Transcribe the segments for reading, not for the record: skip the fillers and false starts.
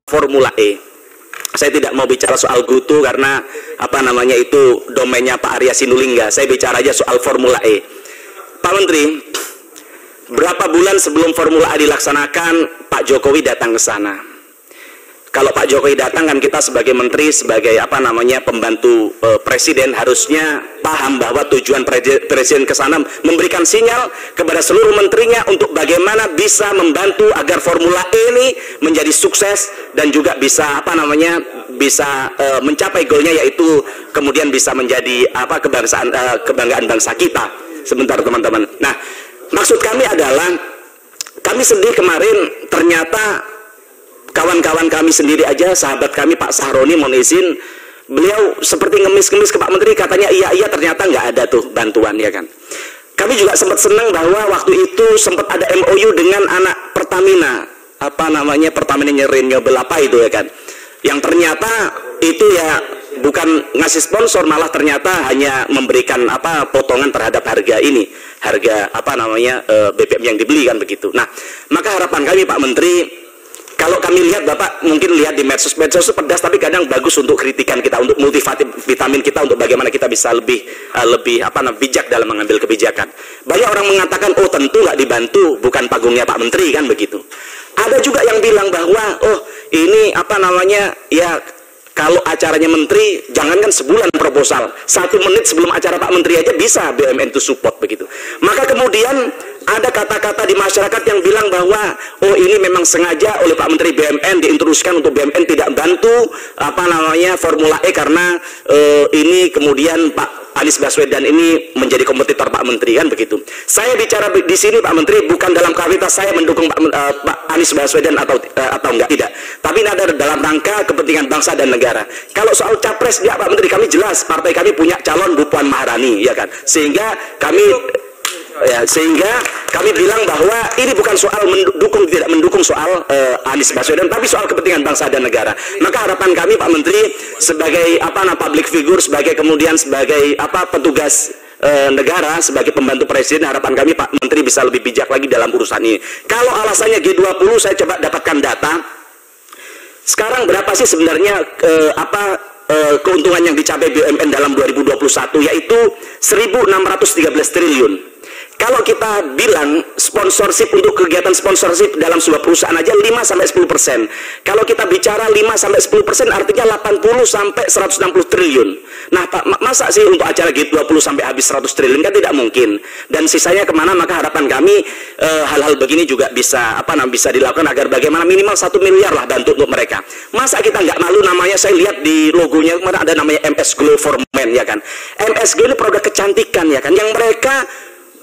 Formula E. Saya tidak mau bicara soal Gutu karena apa namanya itu domainnya Pak Arya Sinulinga. Saya bicara aja soal Formula E. Pak Menteri, berapa bulan sebelum Formula E dilaksanakan Pak Jokowi datang ke sana? Kalau Pak Jokowi datang kan kita sebagai menteri, sebagai apa namanya pembantu presiden harusnya paham bahwa tujuan presiden ke sana memberikan sinyal kepada seluruh menterinya untuk bagaimana bisa membantu agar Formula E ini menjadi sukses dan juga bisa apa namanya bisa mencapai goalnya, yaitu kemudian bisa menjadi apa kebanggaan bangsa kita. Sebentar teman-teman. Nah, maksud kami adalah kami sedih kemarin ternyata kawan-kawan kami sendiri aja, sahabat kami Pak Sahroni, mohon izin, beliau seperti ngemis-ngemis ke Pak Menteri, katanya iya ternyata nggak ada tuh bantuan, ya kan. Kami juga sempat senang bahwa waktu itu sempat ada MOU dengan anak Pertamina, apa namanya Pertamina Renewable apa itu, ya kan, yang ternyata itu ya bukan ngasih sponsor, malah ternyata hanya memberikan apa potongan terhadap harga ini, harga apa namanya BBM yang dibeli kan begitu. Nah, maka harapan kami Pak Menteri, kalau kami lihat, Bapak mungkin lihat di medsos itu pedas, tapi kadang bagus untuk kritikan kita, untuk multivitamin kita, untuk bagaimana kita bisa lebih bijak dalam mengambil kebijakan. Banyak orang mengatakan, oh tentu nggak dibantu, bukan panggungnya Pak Menteri kan begitu. Ada juga yang bilang bahwa, oh ini apa namanya, ya kalau acaranya Menteri, jangankan sebulan proposal, 1 menit sebelum acara Pak Menteri aja bisa BUMN itu support begitu. Maka kemudian ada kata-kata di masyarakat yang bilang bahwa oh ini memang sengaja oleh Pak Menteri BUMN diinstruksikan untuk BUMN tidak bantu apa namanya Formula E karena ini kemudian Pak Anies Baswedan ini menjadi kompetitor Pak Menteri kan begitu. Saya bicara di sini Pak Menteri bukan dalam kapasitas saya mendukung Pak Anies Baswedan atau enggak, tidak. Tapi ini ada dalam rangka kepentingan bangsa dan negara. Kalau soal capres ya Pak Menteri, kami jelas partai kami punya calon Bu Puan Maharani, ya kan. Sehingga kami bilang bahwa ini bukan soal mendukung tidak mendukung soal Anies Baswedan, tapi soal kepentingan bangsa dan negara. Maka harapan kami Pak Menteri sebagai public figure, sebagai petugas negara, sebagai pembantu presiden, harapan kami Pak Menteri bisa lebih bijak lagi dalam urusan ini. Kalau alasannya G20, saya coba dapatkan data. Sekarang berapa sih sebenarnya keuntungan yang dicapai BUMN dalam 2021, yaitu 1.613 triliun. Kalau kita bilang sponsorship untuk kegiatan sponsorship dalam sebuah perusahaan aja 5-10%. Kalau kita bicara 5-10% artinya 80-160 triliun. Nah, Pak, masa sih untuk acara G20 sampai habis 100 triliun kan tidak mungkin. Dan sisanya kemana? Maka harapan kami hal-hal begini juga bisa bisa dilakukan agar bagaimana minimal 1 miliar lah bantu untuk mereka. Masa kita nggak malu, namanya saya lihat di logonya kemarin ada namanya MS Glow for Men, ya kan. MS Glow ini produk kecantikan, ya kan, yang mereka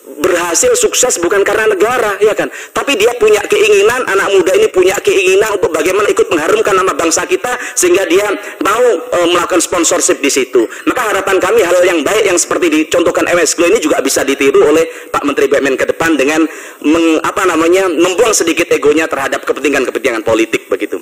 berhasil sukses bukan karena negara, ya kan, tapi dia punya keinginan, anak muda ini punya keinginan untuk bagaimana ikut mengharumkan nama bangsa kita sehingga dia mau melakukan sponsorship di situ. Maka harapan kami hal yang baik yang seperti dicontohkan MS Glow ini juga bisa ditiru oleh Pak Menteri BUMN ke depan dengan membuang sedikit egonya terhadap kepentingan politik begitu.